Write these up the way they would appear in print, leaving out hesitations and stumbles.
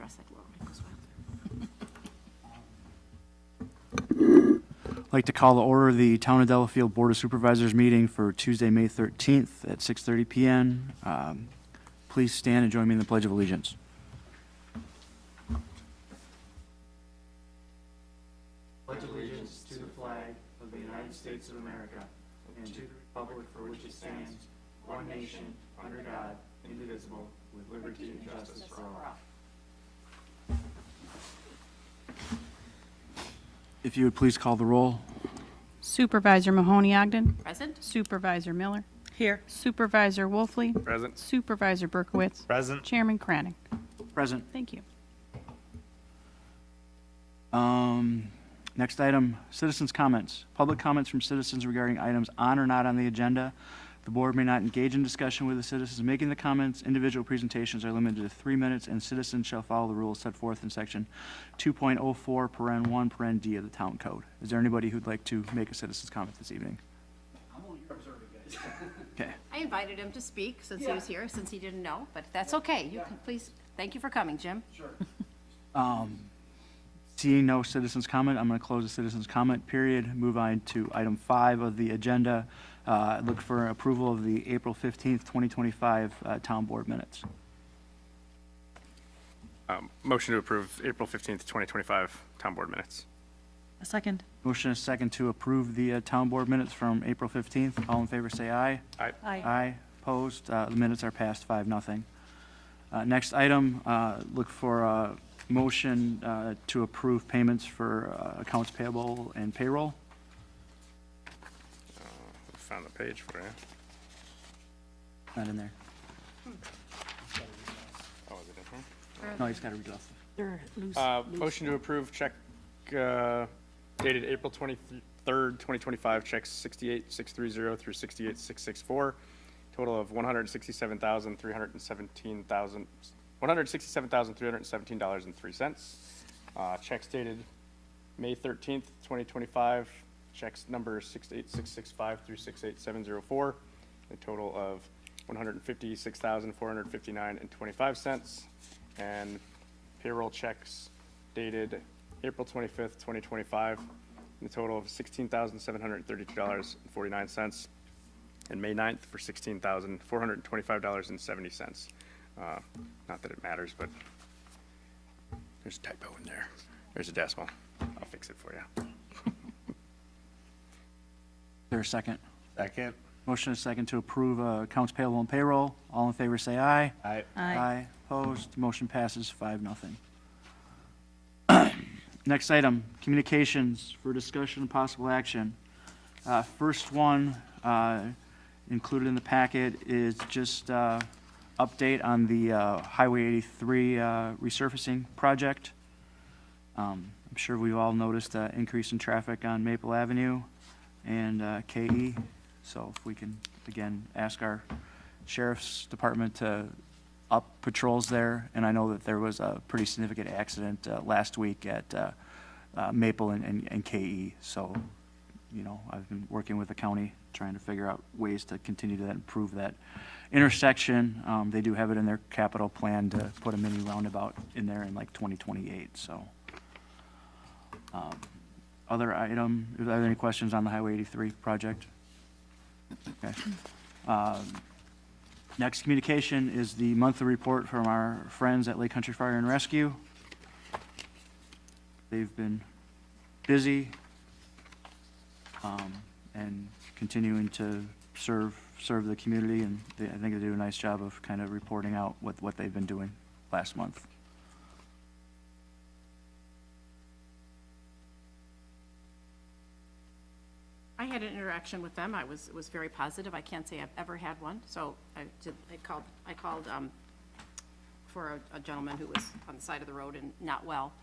address that as well. I'd like to call to order the Town of Delafield Board of Supervisors meeting for Tuesday, May 13th at 6:30 p.m. Please stand and join me in the Pledge of Allegiance. Pledge allegiance to the flag of the United States of America and to the republic for which it stands, one nation, under God, indivisible, with liberty and justice for all. If you would please call the roll. Supervisor Mahoney-Ogden. Present? Supervisor Miller. Here. Supervisor Wolfley. Present. Supervisor Berkowitz. Present. Chairman Cranning. Present. Thank you. Next item, citizens' comments. Public comments from citizens regarding items on or not on the agenda. The board may not engage in discussion with the citizens making the comments. Individual presentations are limited to 3 minutes, and citizens shall follow the rules set forth in section 2.04, paren 1, paren D of the town code. Is there anybody who'd like to make a citizen's comment this evening? I'm only here observing, guys. Okay. I invited him to speak since he was here, since he didn't know, but that's okay. You can please, thank you for coming, Jim. Sure. Seeing no citizens' comment, I'm going to close the citizens' comment period. Move on to item 5 of the agenda. Look for approval of the April 15th, 2025 town board minutes. Motion to approve April 15th, 2025 town board minutes. A second. Motion is second to approve the town board minutes from April 15th. All in favor say aye. Aye. Aye. Opposed? The minutes are passed 5-0. Next item, look for a motion to approve payments for accounts payable and payroll. Found the page for you. Not in there. Oh, is it in here? No, you just got to read it off. They're loose. Motion to approve check dated April 23rd, 2025, checks 68630 through 68664, total of $167,317.03. Checks dated May 13th, 2025, checks number 68665 through 68704, a total of $156,459.25, and payroll checks dated April 25th, 2025, in a total of $16,732.49, and May 9th for $16,425.70. Not that it matters, but there's a typo in there. There's a decimal. I'll fix it for you. Is there a second? Second. Motion is second to approve accounts payable and payroll. All in favor say aye. Aye. Aye. Opposed? Motion passes 5-0. Next item, communications for discussion and possible action. First one included in the packet is just update on the Highway 83 resurfacing project. I'm sure we've all noticed an increase in traffic on Maple Avenue and KE. So if we can, again, ask our sheriff's department to up patrols there. And I know that there was a pretty significant accident last week at Maple and KE. So, you know, I've been working with the county trying to figure out ways to continue to improve that intersection. They do have it in their capital plan to put a mini roundabout in there in like 2028. So, other item, are there any questions on the Highway 83 project? Okay. Next communication is the monthly report from our friends at Lake Country Fire and Rescue. They've been busy and continuing to serve the community, and I think they do a nice job of kind of reporting out what they've been doing last month. I had an interaction with them. It was very positive. I can't say I've ever had one. So I called for a gentleman who was on the side of the road and not well,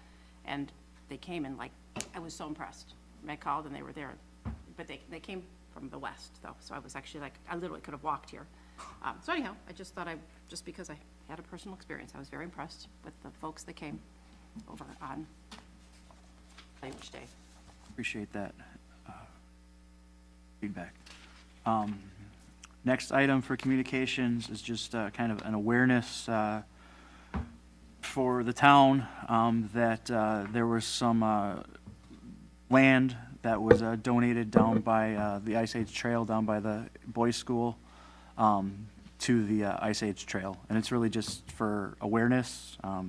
and they came and I was so impressed. I called and they were there, but they came from the west though. So I was actually I literally could have walked here. So anyhow, I just thought just because I had a personal experience, I was very impressed with the folks that came over on Language Day. Appreciate that feedback. Next item for communications is just kind of an awareness for the town, that there was some land that was donated down by the Ice Age Trail, down by the boys' school, to the Ice Age Trail. And it's really just for awareness. I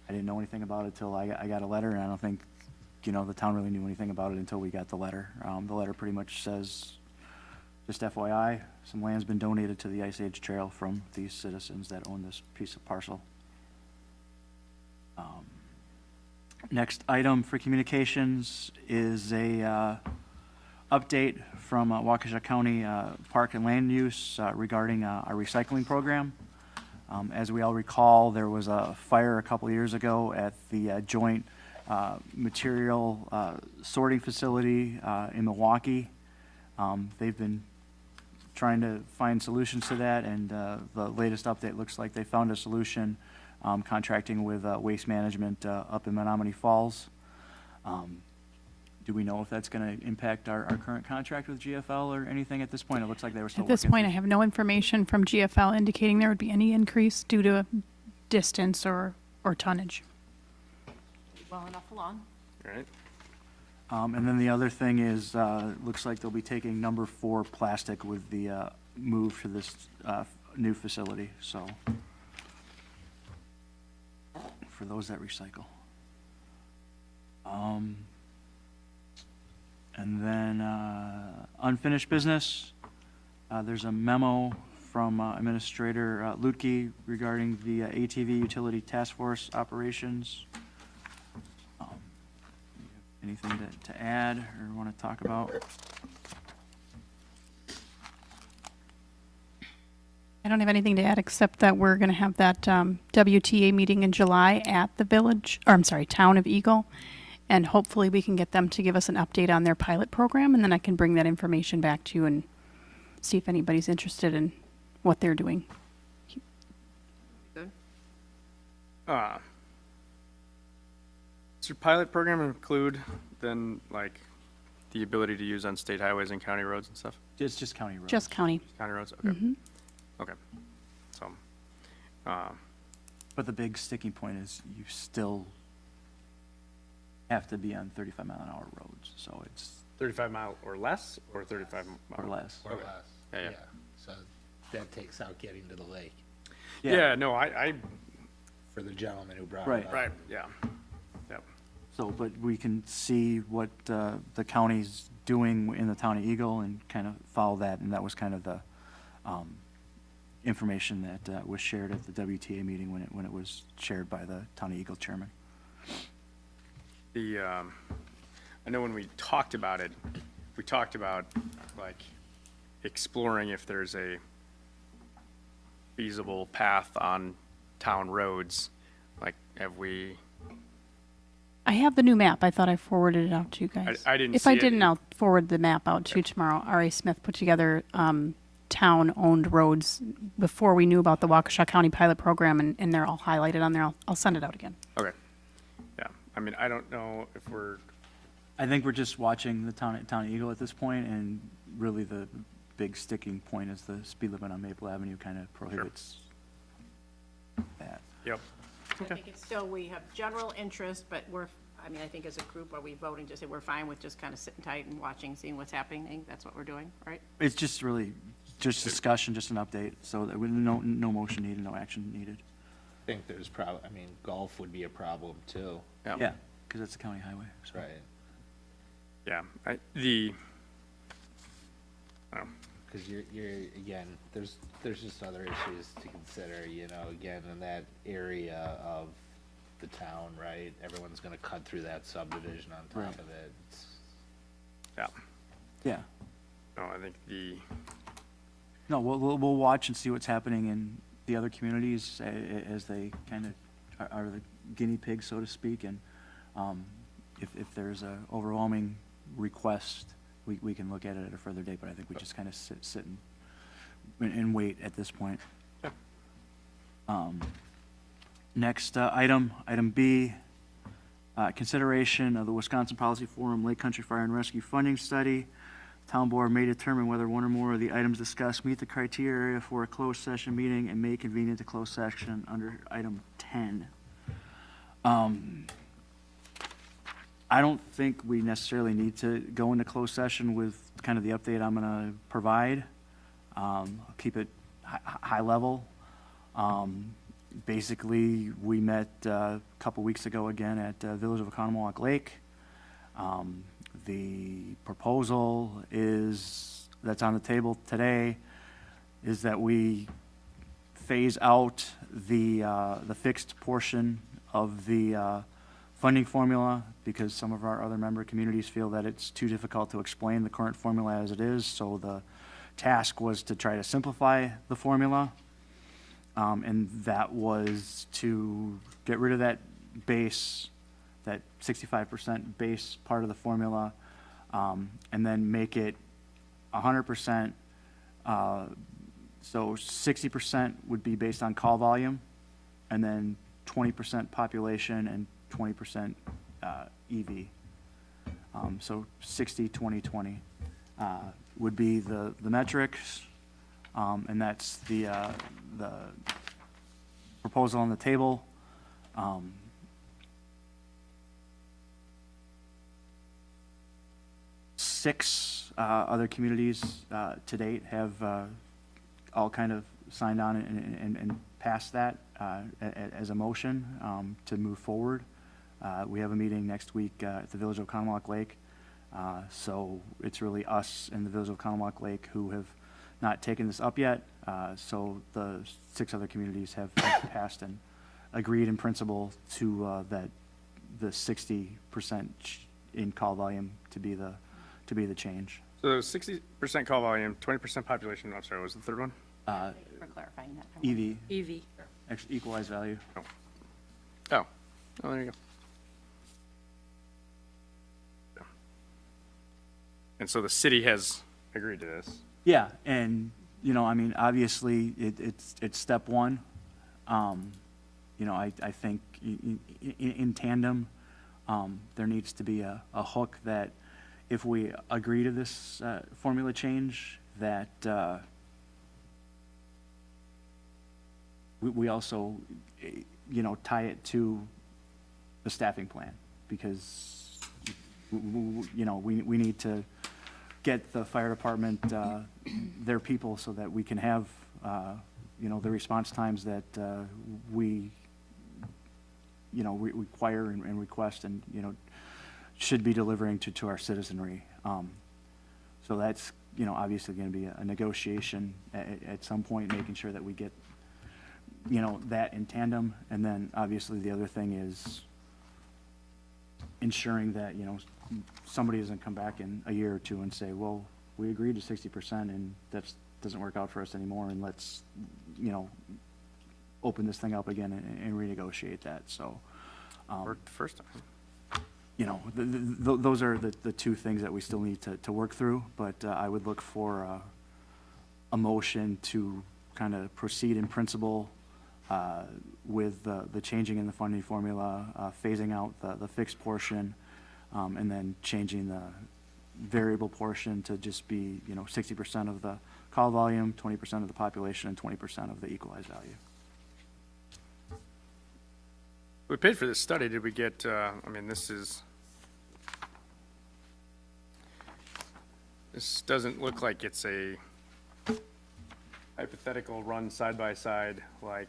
didn't know anything about it till I got a letter, and I don't think, the town really knew anything about it until we got the letter. The letter pretty much says, just FYI, some land's been donated to the Ice Age Trail from these citizens that own this piece of parcel. Next item for communications is a update from Waukesha County Park and Land Use regarding our recycling program. As we all recall, there was a fire a couple years ago at the joint material sorting facility in Milwaukee. They've been trying to find solutions to that, and the latest update looks like they found a solution, contracting with Waste Management up in Menominee Falls. Do we know if that's going to impact our current contract with GFL or anything at this point? It looks like they were still At this working point, I through- have no information from GFL indicating there would be any increase due to distance or tonnage. Well enough along. All right. And then the other thing is, looks like they'll be taking number 4 plastic with the move to this new facility, so, for those that recycle. And then unfinished business, there's a memo from Administrator Lutke regarding the ATV Utility Task Force operations. Anything to add or want to talk about? I don't have anything to add except that we're going to have that WTA meeting in July at the town of Eagle. And hopefully we can get them to give us an update on their pilot program, and then I can bring that information back to you and see if anybody's interested in what they're doing. Good. Does your pilot program include then like the ability to use on state highways and county roads and stuff? It's just county roads. Just county. County roads, okay. Okay. So, But the big sticking point is you still have to be on 35-mile-an-hour roads, so it's, 35 mile or less, or 35 mile? or less. Or less. Yeah. So that takes out getting to the lake Yeah, no, I, for the gentleman who brought Right. it up. right, yeah. Yep. So, but we can see what the county's doing in the town of Eagle and kind of follow that, and that was kind of the information that was shared at the WTA meeting when it was shared by the town of Eagle chairman. I know when we talked about it, we talked about like exploring if there's a feasible path on town roads. Like, have we, I have the new map. I thought I forwarded it out to you guys. I didn't If see I it. didn't, I'll forward the map out to you tomorrow. R.A. Smith put together town-owned roads before we knew about the Waukesha County pilot program, and they're all highlighted on there. I'll send it out again. okay. Yeah, I mean, I don't know if we're, I think we're just watching the town of Eagle at this point, and really the big sticking point is the speed limit on Maple Avenue kind of prohibits that. yep. I think it's still, we have general interest, but I think as a group, are we voting to say we're fine with just kind of sitting tight and watching, seeing what's happening? That's what we're doing, right? It's just really, just discussion, just an update, so that with no motion needed, no action needed. I think there's golf would be a problem too. Yeah, because it's a county highway, so. Right. Yeah, Because you're again, there's just other issues to consider, again, in that area of the town, right? Everyone's gonna cut through that subdivision on top Right. of it. yeah. Yeah. No, I think No, we'll watch and see what's happening in the other communities as they kind of are the guinea pigs, so to speak, and if there's a overwhelming request, we can look at it at a further date, but I think we just kind of sit and wait at this point. Yep. Next item B, consideration of the Wisconsin Policy Forum Lake Country Fire and Rescue Funding Study. Town board may determine whether one or more of the items discussed meet the criteria for a closed session meeting and may convene into closed session under item 10. I don't think we necessarily need to go into closed session with kind of the update I'm going to provide. I'll keep it high level. Basically, we met a couple weeks ago again at Village of Oconomowoc Lake. The proposal that's on the table today is that we phase out the fixed portion of the funding formula because some of our other member communities feel that it's too difficult to explain the current formula as it is. So the task was to try to simplify the formula. And that was to get rid of that base, that 65% base part of the formula, and then make it 100%. So 60% would be based on call volume, and then 20% population and 20% EV. So 60, 20, 20 would be the metrics, and that's the proposal on the table. Six other communities to date have all kind of signed on and passed that as a motion to move forward. We have a meeting next week at the Village of Oconomowoc Lake. So it's really us and the Village of Oconomowoc Lake who have not taken this up yet. So the six other communities have passed and agreed in principle to that the 60% in call volume to be the change. So 60% call volume, 20% population, I'm sorry, what was the third one? For clarifying that. EV, EV. actually equalized value. Oh, there you go. And so the city has agreed to this. Yeah, and I mean, obviously, it's step one. I think in tandem, there needs to be a hook that if we agree to this formula change, that we also, tie it to the staffing plan, because we need to get the fire department their people so that we can have the response times that we require and request and should be delivering to our citizenry. So that's obviously going to be a negotiation at some point, making sure that we get that in tandem. And then obviously the other thing is ensuring that somebody doesn't come back in a year or two and say, well, we agreed to 60% and that doesn't work out for us anymore, and let's open this thing up again and renegotiate that. So Worked the first time. those are the two things that we still need to work through, but I would look for a motion to kind of proceed in principle with the changing in the funding formula, phasing out the fixed portion, and then changing the variable portion to just be 60% of the call volume, 20% of the population, and 20% of the equalized value. We paid for this study. Did we get, this doesn't look like it's a hypothetical run side by side, like,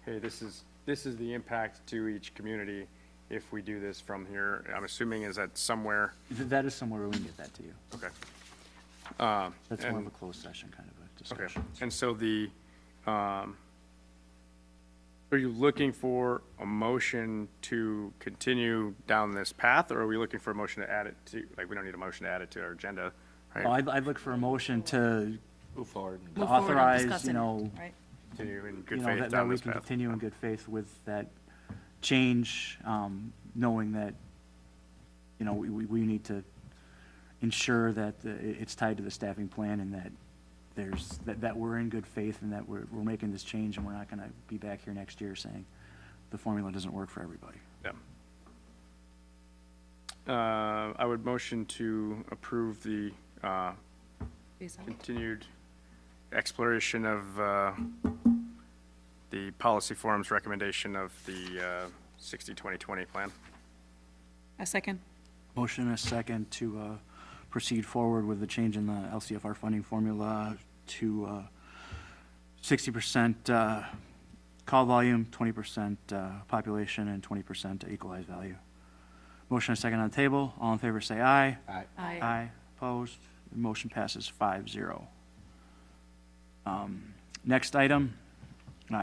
hey, this is the impact to each community if we do this from here. I'm assuming is that somewhere, That is somewhere we can get that to you. okay. That's more of And- a closed session kind of a Okay, discussion. and so are you looking for a motion to continue down this path, or are we looking for a motion to add it to, like, we don't need a motion to add it to our agenda, Well, right? I'd look for a motion to Move forward. Move forward and authorize, discuss it, Right. Continue in good that faith that down we this can path. continue in good faith with that change, knowing that, we need to ensure that it's tied to the staffing plan and that that we're in good faith and that we're making this change, and we're not going to be back here next year saying the formula doesn't work for everybody. Yeah. I would motion to approve the Phase out. continued exploration of the policy forum's recommendation of the 2020 plan. A second. Motion and a second to proceed forward with the change in the LCFR funding formula to 60% call volume, 20% population, and 20% equalized value. Motion and a second on the table. All in favor say aye. Aye. Aye. Opposed? The motion passes 5-0. Next item,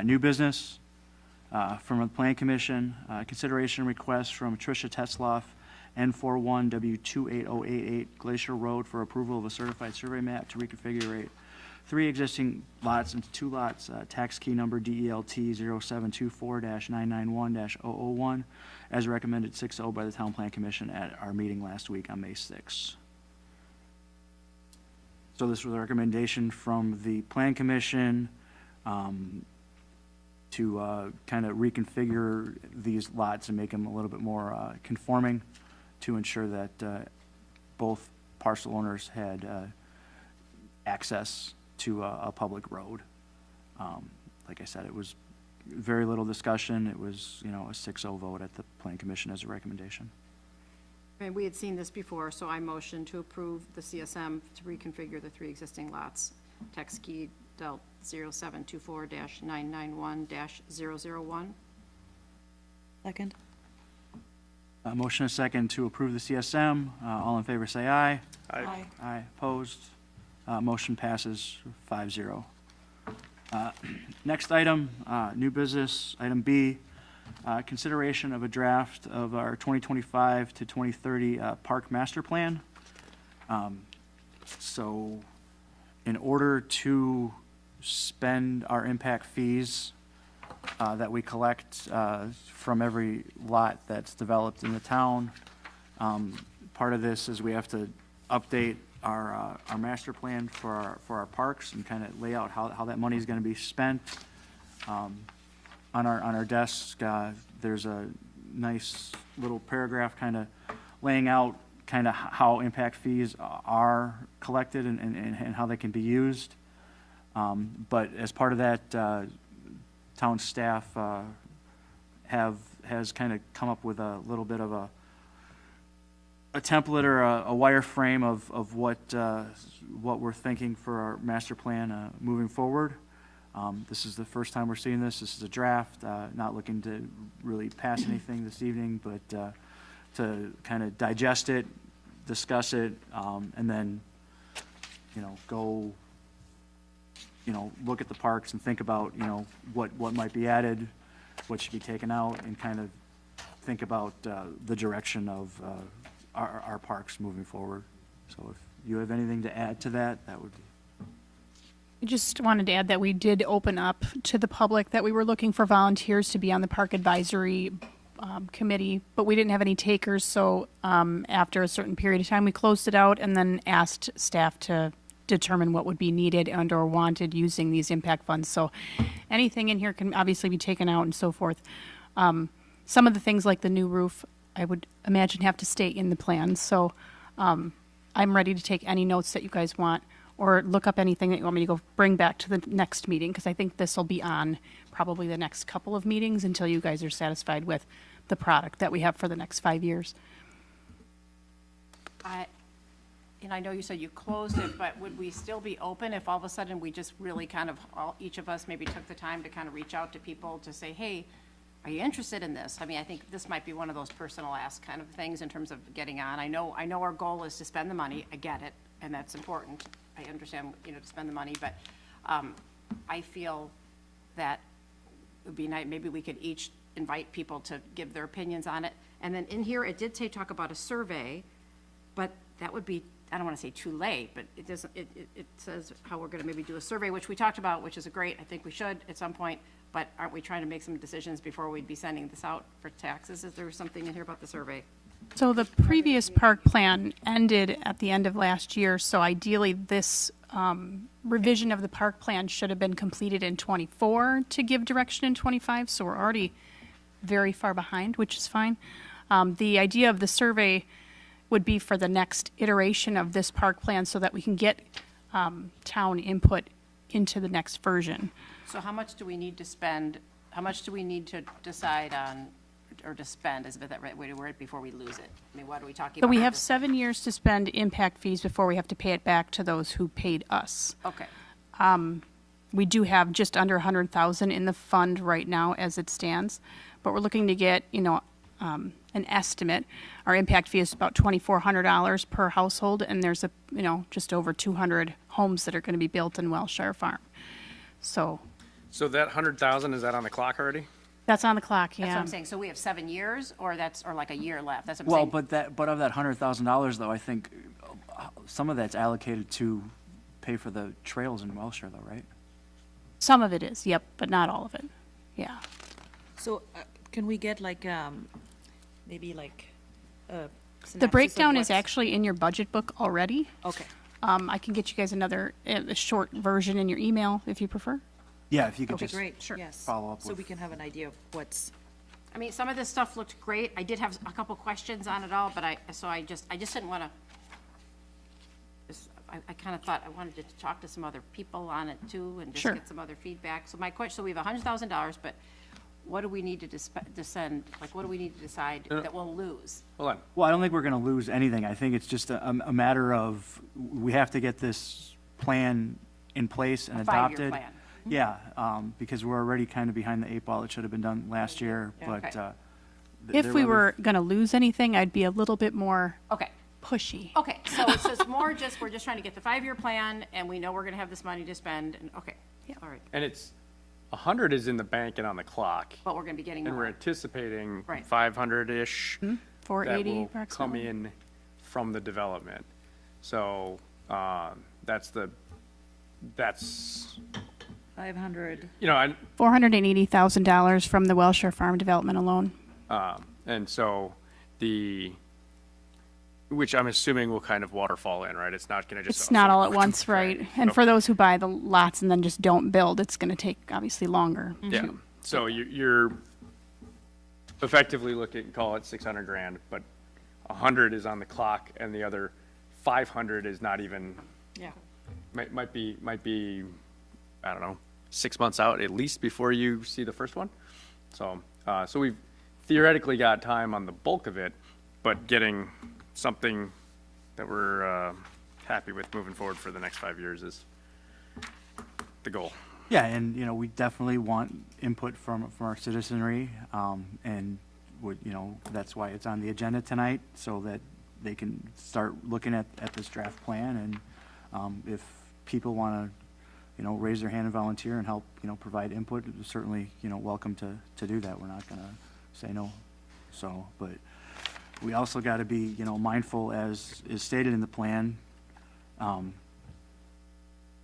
new business from the Plan Commission. Consideration request from Tricia Tetzloff, N41W28088 Glacier Road for approval of a certified survey map to reconfigure 3 existing lots into 2 lots, tax key number DELT 0724-991-001, as recommended 6-0 by the Town Plan Commission at our meeting last week on May 6th. So this was a recommendation from the Plan Commission to kind of reconfigure these lots and make them a little bit more conforming to ensure that both parcel owners had access to a public road. Like I said, it was very little discussion. It was, a 6-0 vote at the Plan Commission as a recommendation. And we had seen this before, so I motion to approve the CSM to reconfigure the 3 existing lots. Text key DELT 0724-991-001. Second. Motion and a second to approve the CSM. All in favor say aye. Aye. Aye. Opposed? Motion passes 5-0. Next item, new business, item B, consideration of a draft of our 2025 to 2030 park master plan. So in order to spend our impact fees that we collect from every lot that's developed in the town, part of this is we have to update our master plan for our parks and kind of lay out how that money is going to be spent. On our desk, there's a nice little paragraph kind of laying out kind of how impact fees are collected and how they can be used. But as part of that, town staff has kind of come up with a little bit of a template or a wireframe of what we're thinking for our master plan moving forward. This is the first time we're seeing this. This is a draft, not looking to really pass anything this evening, but to kind of digest it, discuss it, and then, go, look at the parks and think about, what might be added, what should be taken out, and kind of think about the direction of our parks moving forward. So if you have anything to add to that, that would be. I just wanted to add that we did open up to the public that we were looking for volunteers to be on the park advisory committee, but we didn't have any takers. So after a certain period of time, we closed it out and then asked staff to determine what would be needed and or wanted using these impact funds. So anything in here can obviously be taken out and so forth. Some of the things like the new roof, I would imagine have to stay in the plans. So I'm ready to take any notes that you guys want, or look up anything that you want me to go bring back to the next meeting, because I think this will be on probably the next couple of meetings until you guys are satisfied with the product that we have for the next 5 years. And I know you said you closed it, but would we still be open if all of a sudden we just really kind of, each of us maybe took the time to kind of reach out to people to say, hey, are you interested in this? I mean, I think this might be one of those personal ask kind of things in terms of getting on. I know our goal is to spend the money. I get it, and that's important. I understand, to spend the money, but I feel that it would be nice, maybe we could each invite people to give their opinions on it. And then in here, it did talk about a survey, but that would be, I don't want to say too late, but it doesn't, it says how we're going to maybe do a survey, which we talked about, which is great. I think we should at some point, but aren't we trying to make some decisions before we'd be sending this out for taxes? Is there something in here about the survey? So the previous park plan ended at the end of last year, so ideally this revision of the park plan should have been completed in '24 to give direction in '25, so we're already very far behind, which is fine. The idea of the survey would be for the next iteration of this park plan so that we can get town input into the next version. So how much do we need to spend, how much do we need to decide on or to spend, is the right way to word it, before we lose it? I mean, what are we talking So about? we at have this- 7 years to spend impact fees before we have to pay it back to those who paid us. Okay, We do have just under 100,000 in the fund right now as it stands, but we're looking to get, an estimate. Our impact fee is about $2,400 per household, and there's just over 200 homes that are going to be built in Wellshire Farm. So So that 100,000, is that on the clock already? that's on the clock, that's what yeah. I'm saying, so we have 7 years, or like a year left, that's what I'm Well, saying. but of that $100,000 though, I think some of that's allocated to pay for the trails in Wellshire though, right? Some of it is, yep, but not all of it. Yeah. So, can we get like, maybe like, The synopsis of breakdown is what's- actually in your budget book already. Okay, I can get you guys another, a short version in your email if you prefer. Yeah, if you could okay, just. great, Sure. yes. follow up So with- we can have an idea of what's, I mean, some of this stuff looked great, I did have a couple questions on it all, but I just didn't wanna, I kinda thought I wanted to talk to some other people on it too, and just Sure. get some other feedback. So my question, so we have $100,000, but what do we need to descend, like, what do we need to decide that we'll lose? Hold on. Well, I don't think we're gonna lose anything. I think it's just a matter of, we have to get this plan in place and A five-year adopted. plan. Yeah, because we're already kind of behind the eight ball. It should have been done last year, but, Okay. If there we other- were going to lose anything, I'd be a little bit more Okay. pushy. Okay, so it's more just, we're just trying to get the 5-year plan, and we know we're gonna have this money to spend, and, okay, all right, And it's, 100 is in the bank and on the clock, but we're gonna be getting and we're more. anticipating Right. 500-ish that 480 will come approximately. in from the development. So, that's, 500, and $480,000 from the Wellshire Farm Development alone. And so which I'm assuming will kind of waterfall in, right? It's not going to just. It's not all at once, right? And for those who buy the lots and then just don't build, it's going to take obviously longer. Yeah, so you're effectively looking, call it 600 grand, but 100 is on the clock and the other 500 is not even, yeah. might be, I don't know, 6 months out at least before you see the first one. So we've theoretically got time on the bulk of it, but getting something that we're happy with moving forward for the next 5 years is the goal. Yeah, and, we definitely want input from our citizenry, and that's why it's on the agenda tonight, so that they can start looking at this draft plan, and if people want to, raise their hand and volunteer and help, provide input, certainly, welcome to do that. We're not gonna say no. So, but we also got to be, mindful, as is stated in the plan,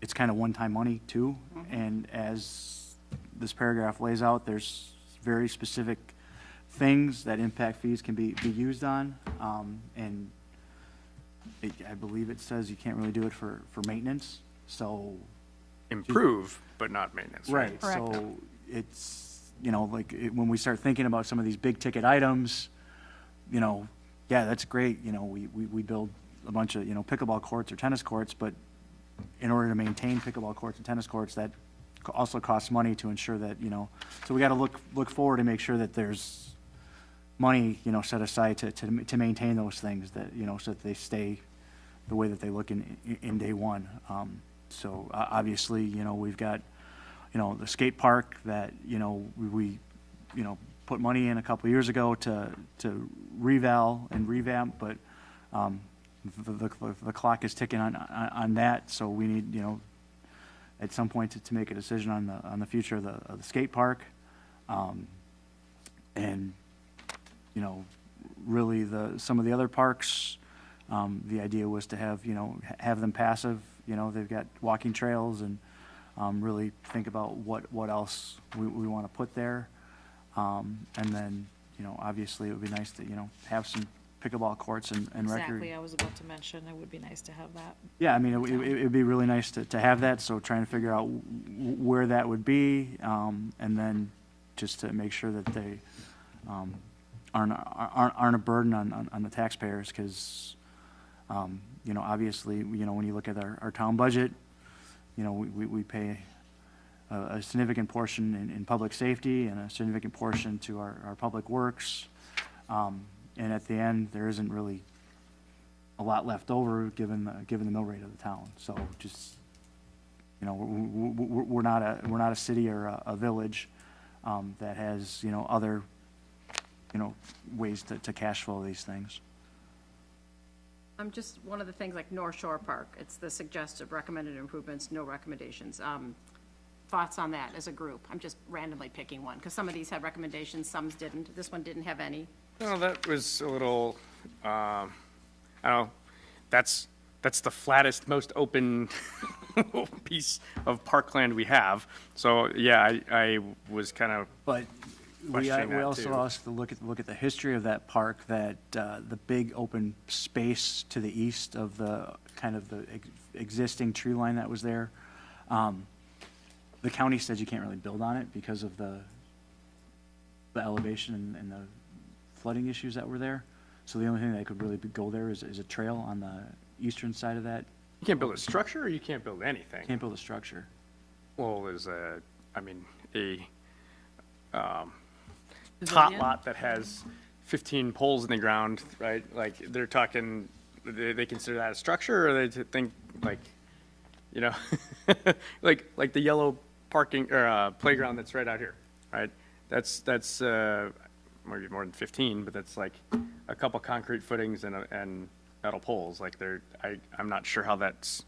it's kind of one-time money too, and as this paragraph lays out, there's very specific things that impact fees can be used on, and I believe it says you can't really do it for maintenance, so. Improve, but not maintenance, right? Right, Correct. so it's, when we start thinking about some of these big-ticket items, yeah, that's great, we build a bunch of, pickleball courts or tennis courts, but in order to maintain pickleball courts and tennis courts, that also costs money to ensure that, so we gotta look forward to make sure that there's money, set aside to maintain those things, that, so that they stay the way that they look in day one. So obviously, we've got, the skate park that, we put money in a couple of years ago to reval and revamp, but the clock is ticking on that, so we need, at some point to make a decision on the future of the skate park. And, really some of the other parks, the idea was to have, have them passive, they've got walking trails, and really think about what else we want to put there. And then, obviously it would be nice to, have some pickleball courts and record. Exactly, I was about to mention, it would be nice to have that. Yeah, I mean, it'd be really nice to have that, so trying to figure out where that would be, and then just to make sure that they aren't a burden on the taxpayers, because, obviously, when you look at our town budget, we pay a significant portion in public safety and a significant portion to our public works. And at the end, there isn't really a lot left over given the mill rate of the town. So just, you know, we're not a city or a village that has, you know, other, you know, ways to cash flow these things. Just one of the things like North Shore Park, it's the suggested recommended improvements, no recommendations. Thoughts on that as a group? I'm just randomly picking one, because some of these had recommendations, some didn't. This one didn't have any. Well, that was a little, I don't know, that's the flattest, most open piece of parkland we have. So, yeah, I was kind of, But we Questioning that, also too. have to look at the history of that park, that the big open space to the east of the kind of the existing tree line that was there. The county says you can't really build on it because of the elevation and the flooding issues that were there. So the only thing that could really go there is a trail on the eastern side of that. you can't build a structure or you can't build anything. Can't build a structure. Well, there's a tot Pavilion? lot that has 15 poles in the ground, right? Like, they're talking, they consider that a structure, or they think, like, you know, like the yellow parking, or playground that's right out here, right? That's maybe more than 15, but that's like a couple concrete footings and metal poles. Like, I'm not sure how that's,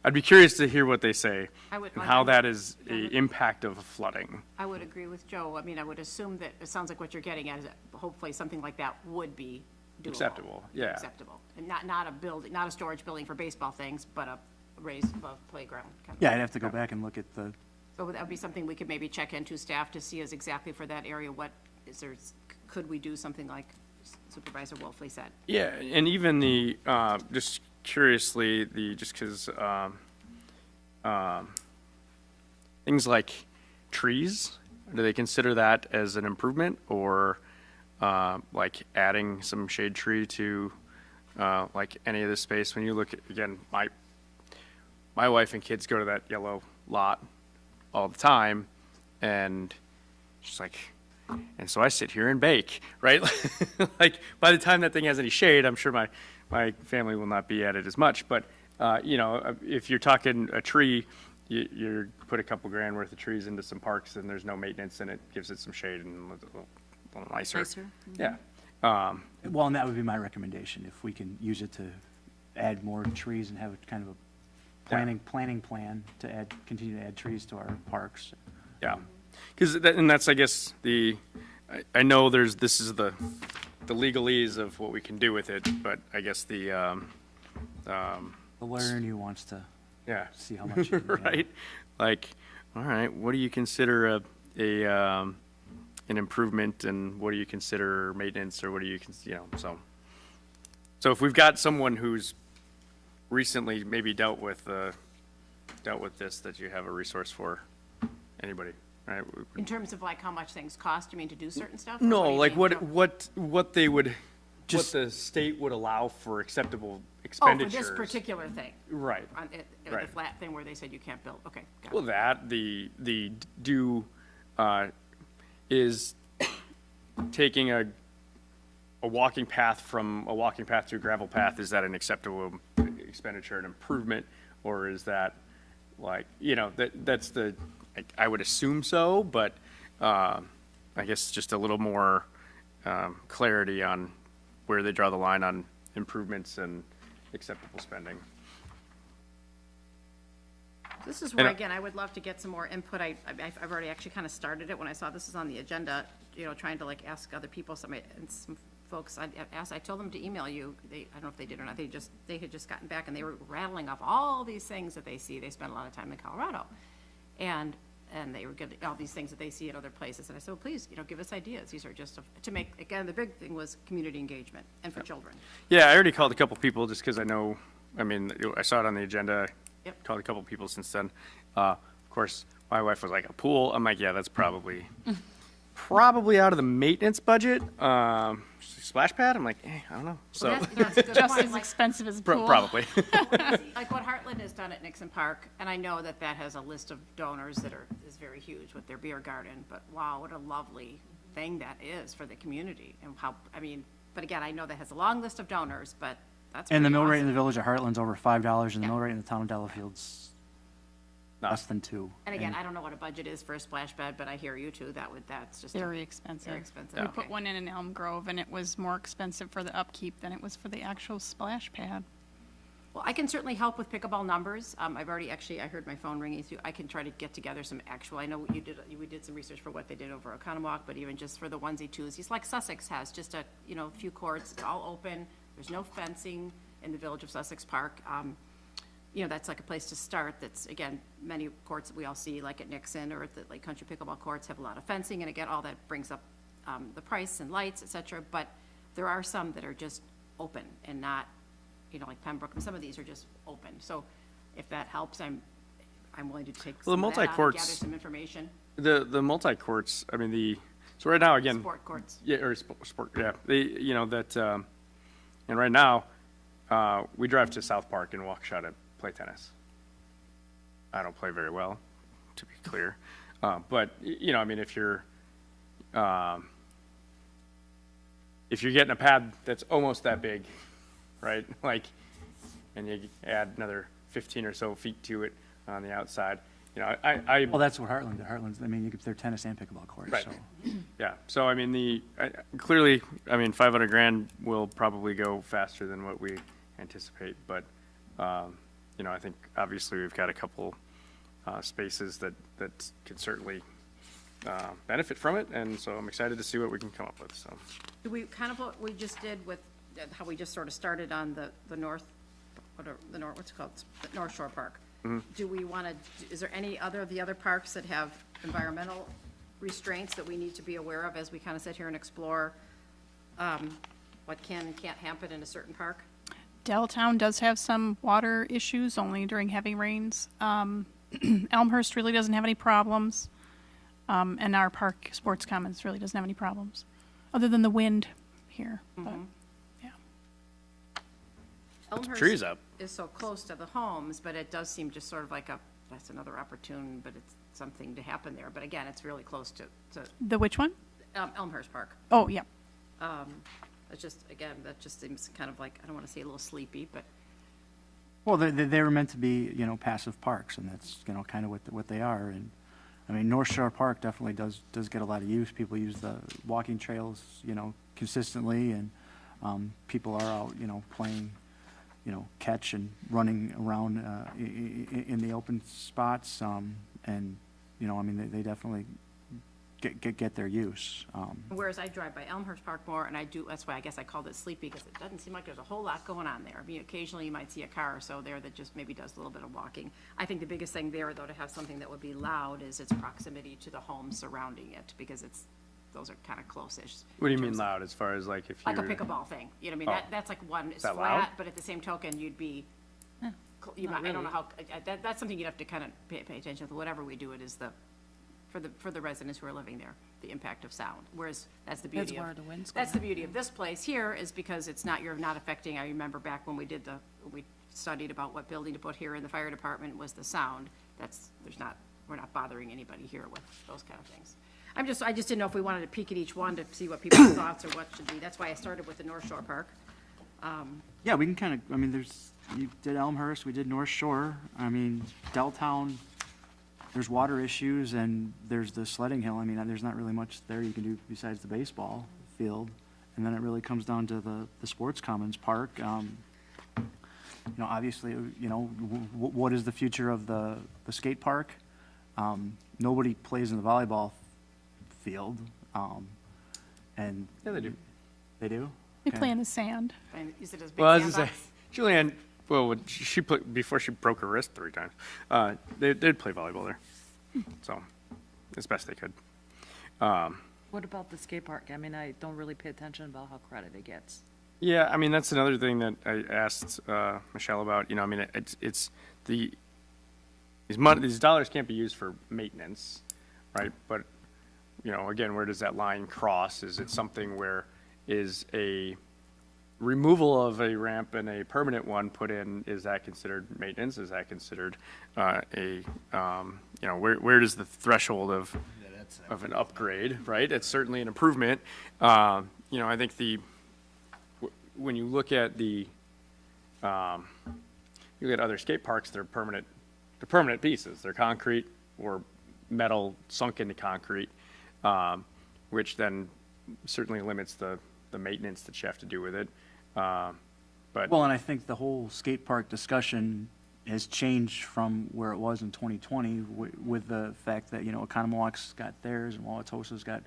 I'd be curious to hear what they say I would and like- how that is a impact of flooding. I would agree with Joe. I mean, I would assume that, it sounds like what you're getting at is that hopefully something like that would be doable. Acceptable, yeah. Acceptable. And not a building, not a storage building for baseball things, but a raised above playground. kind of. Yeah, I'd have to go back and look at the, So that would be something we could maybe check into staff to see is exactly for that area, what is there, could we do something like Supervisor Wolfley said? Yeah, and even just curiously, just because things like trees, do they consider that as an improvement, or like adding some shade tree to like any of this space? When you look at, again, my wife and kids go to that yellow lot all the time, and she's like, and so I sit here and bake, right? Like, by the time that thing has any shade, I'm sure my family will not be at it as much. But, you know, if you're talking a tree, you put a couple grand worth of trees into some parks and there's no maintenance, and it gives it some shade and a little nicer. Yeah. well, and that would be my recommendation, if we can use it to add more trees and have a kind of a planning plan to continue to add trees to our parks. Yeah, because and that's, I guess, I know this is the legalese of what we can do with it, but I guess The lawyer in you wants to yeah, see how much you can add. right, like, all right, what do you consider an improvement, and what do you consider maintenance, or what do you so if we've got someone who's recently maybe dealt with this, that you have a resource for anybody, right? In terms of like how much things cost, you mean to do certain stuff? or No, do you like mean? what they would, Just- what the state would allow for acceptable Oh, for expenditures. this particular thing, Right. on it, the Right. flat thing where they said you can't build, okay, got it. Well, that, is taking a walking path from a walking path to a gravel path, is that an acceptable expenditure and improvement? Or is that, like, you know, that's I would assume so, but, I guess just a little more, clarity on where they draw the line on improvements and acceptable spending. This is where, And- again, I would love to get some more input. I've already actually kind of started it when I saw this is on the agenda, you know, trying to like ask other people, some folks, I told them to email you. I don't know if they did or not. They had just gotten back and they were rattling off all these things that they see. They spend a lot of time in Colorado. And they were getting all these things that they see at other places. And I said, well, please, you know, give us ideas. These are just to make, again, the big thing was community engagement and for children. Yeah, I already called a couple people just because I know, I mean, I saw it on the agenda. Yep. Called a couple people since then. Of course, my wife was like, a pool? I'm like, yeah, that's probably probably out of the maintenance budget. Splash pad, I'm like, I don't know. So Well, that's a good Just point. as Like, expensive as a pool. probably. like what Heartland has done at Nixon Park, and I know that that has a list of donors that is very huge with their beer garden, but wow, what a lovely thing that is for the community, and how, I mean, but again, I know that has a long list of donors, but that's And the pretty mill rate in awesome. the village of Heartland's over $5, and the Yeah. mill rate in the town of Delafield's No. less than 2. And again, I don't know what a budget is for a splash pad, but I hear you too, that's just Very expensive. very expensive. We Okay. put one in Elm Grove, and it was more expensive for the upkeep than it was for the actual splash pad. Well, I can certainly help with pickleball numbers. I've already, actually, I heard my phone ringing through. I can try to get together some actual, I know we did some research for what they did over Oconomowoc, but even just for the onesie twosies, like Sussex has, just a, few courts, it's all open. There's no fencing in the village of Sussex Park. That's like a place to start. That's, again, many courts that we all see, like at Nixon or at the Lake Country Pickleball Courts, have a lot of fencing, and again, all that brings up the price and lights, et cetera. But there are some that are just open and not, like Pembroke, and some of these are just open. So if that helps, I'm willing to take Well, some the of that on and multi-courts- gather some information. The multi courts. I mean so right now again. Sport courts. Yeah, or sport. Yeah, and right now, we drive to South Park in Waukesha to play tennis. I don't play very well, to be clear, but I mean, if you're getting a pad that's almost that big, right? Like, and you add another 15 or so feet to it on the outside. Well, that's what Heartland did. Heartland's, they're tennis and pickleball courts, Right. so. Yeah, so I mean, clearly, 500 grand will probably go faster than what we anticipate, but, I think obviously we've got a couple spaces that could certainly benefit from it, and so I'm excited to see what we can come up with, so. Do we, kind of what we just did with, how we just sort of started on the north, what's it called? The North Shore Park. Do we want to, is there any other of the other parks that have environmental restraints that we need to be aware of as we kind of sit here and explore what can and can't happen in a certain park? Deltown does have some water issues, only during heavy rains. Elmhurst really doesn't have any problems. And our park, Sports Commons, really doesn't have any problems, other than the wind here. But, yeah. Elmhurst trees up. is so close to the homes, but it does seem just sort of like that's another opportune, but it's something to happen there. But again, it's really close to The which one? Elmhurst Park. Oh, yeah. It's just, again, that just seems kind of like, I don't want to say a little sleepy, but Well, they were meant to be, passive parks, and that's, kind of what they are. And, North Shore Park definitely does get a lot of use. People use the walking trails, consistently, and people are out, playing, catch and running around in the open spots. And, they definitely get their use. whereas I drive by Elmhurst Park more, and that's why I guess I called it sleepy, because it doesn't seem like there's a whole lot going on there. Occasionally you might see a car or so there that just maybe does a little bit of walking. I think the biggest thing there, though, to have something that would be loud is its proximity to the homes surrounding it, because those are kind of close-ish. What do you in mean terms of- loud, as far as like if you? Like a pickleball thing, you know what I mean? Oh. That's like one, it's that loud? flat, but at the same token, you'd be, I don't know how, that's something you'd have to kind of pay attention to. Whatever we do, it is for the residents who are living there, the impact of sound. Whereas, that's the beauty of. where the wind's That's the beauty of this place here, is because you're not affecting, I remember back when we studied about what building to put here in the fire department was the sound. We're not bothering anybody here with those kind of things. I just didn't know if we wanted to peek at each one to see what people's thoughts or what should be. That's why I started with the North Shore Park. Yeah, we can kind of, you did Elmhurst, we did North Shore. Deltown, there's water issues, and there's the sledding hill. There's not really much there you can do besides the baseball field. And then it really comes down to the Sports Commons Park. Obviously, what is the future of the skate park? Nobody plays in the volleyball field. And Yeah, they do. they do? They Okay. play in the sand. And use it as big Well, I was gonna say, sandbox. Julianne, she played before she broke her wrist 3 times. They'd play volleyball there, so as best they could. What about the skate park? I don't really pay attention about how credit it gets. Yeah, that's another thing that I asked Michelle about. It's these dollars can't be used for maintenance, right? But you know, again, where does that line cross? Is it something where is a removal of a ramp and a permanent one put in, is that considered maintenance? Is that considered you know, where does the threshold of an upgrade, right? It's certainly an improvement. You know, I think when you look at you look at other skate parks, they're permanent pieces. They're concrete or metal sunk into concrete, which then certainly limits the maintenance that you have to do with it. But Well, and I think the whole skate park discussion has changed from where it was in 2020 with the fact that, you know, Economowalk's got theirs and Wauwatosa's got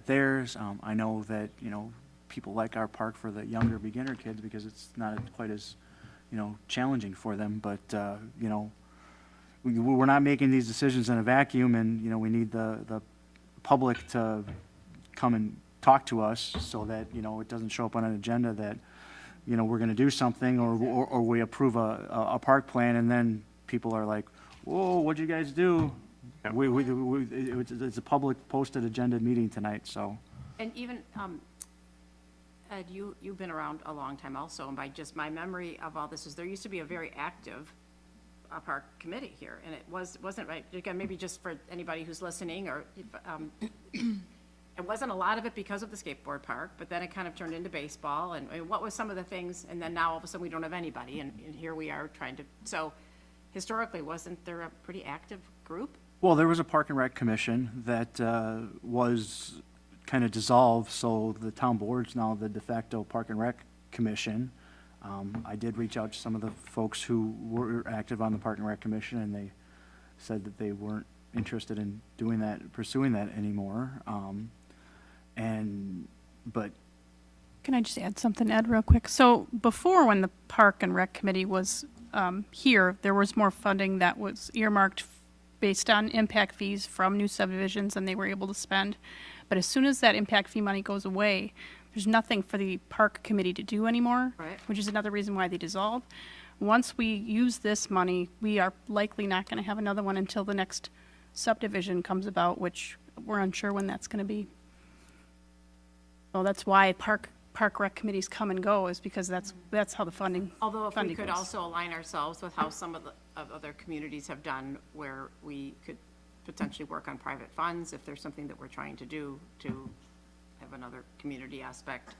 theirs. I know that, you know, people like our park for the younger beginner kids because it's not quite as, you know, challenging for them. But, you know, we're not making these decisions in a vacuum, and, you know, we need the public to come and talk to us so that, you know, it doesn't show up on an agenda that, you know, we're going to do something, or we approve a park plan, and then people are like, whoa, what'd you guys do? Yeah. It's a public posted agenda meeting tonight, so. And even, Ed, you've been around a long time also, and by just my memory of all this is there used to be a very active park committee here, and it wasn't right, again, maybe just for anybody who's listening, or, it wasn't a lot of it because of the skateboard park, but then it kind of turned into baseball, and what was some of the things, and then now all of a sudden we don't have anybody, and here we are trying to, so historically, wasn't there a pretty active group? Well, there was a Park and Rec Commission that was kind of dissolved, so the town board's now the de facto Park and Rec Commission. I did reach out to some of the folks who were active on the Park and Rec Commission, and they said that they weren't interested in doing that, pursuing that anymore. But Can I just add something, Ed, real quick? So before, when the Park and Rec Committee was here, there was more funding that was earmarked based on impact fees from new subdivisions, and they were able to spend. But as soon as that impact fee money goes away, there's nothing for the Park Committee to do anymore, Right. which is another reason why they dissolved. Once we use this money, we are likely not going to have another one until the next subdivision comes about, which we're unsure when that's going to be. So that's why Park Rec committees come and go, is because that's how the funding Although if we funding could goes. also align ourselves with how some of other communities have done, where we could potentially work on private funds, if there's something that we're trying to do to have another community aspect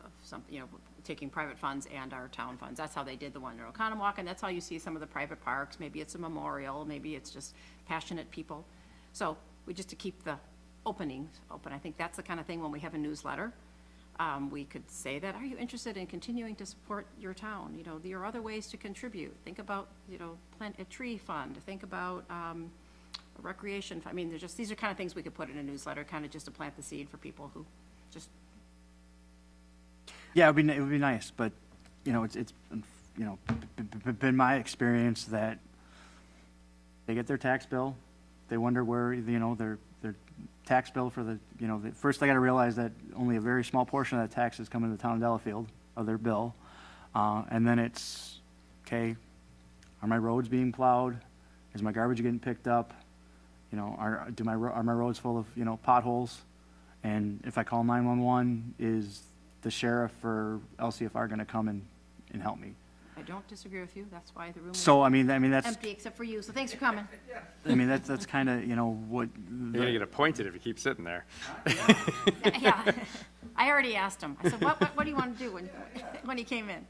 of something, you know, taking private funds and our town funds. That's how they did the one in Oconomowoc, and that's how you see some of the private parks. Maybe it's a memorial, maybe it's just passionate people. So we just to keep the openings open. I think that's the kind of thing when we have a newsletter. We could say that, are you interested in continuing to support your town? You know, there are other ways to contribute. Think about, you know, plant a tree fund. Think about a recreation fund. I mean, these are kind of things we could put in a newsletter, kind of just to plant the seed for people who just. yeah, it would be nice, but, you know, it's you know, been my experience that they get their tax bill, they wonder where, you know, their tax bill for the, you know, first they got to realize that only a very small portion of that tax is coming to the town of Delafield, of their bill. And then it's, okay, are my roads being plowed? Is my garbage getting picked up? You know, are my roads full of, you know, potholes? And if I call 911, is the sheriff or LCFR going to come and help me? I don't disagree with you. That's why the room is So, I mean, that's, empty except for you. So thanks for coming. I mean, that's kind of, you know, what. you're gonna get appointed if you keep sitting there. Yeah, I already asked him. I said, what do you want to do when he came in?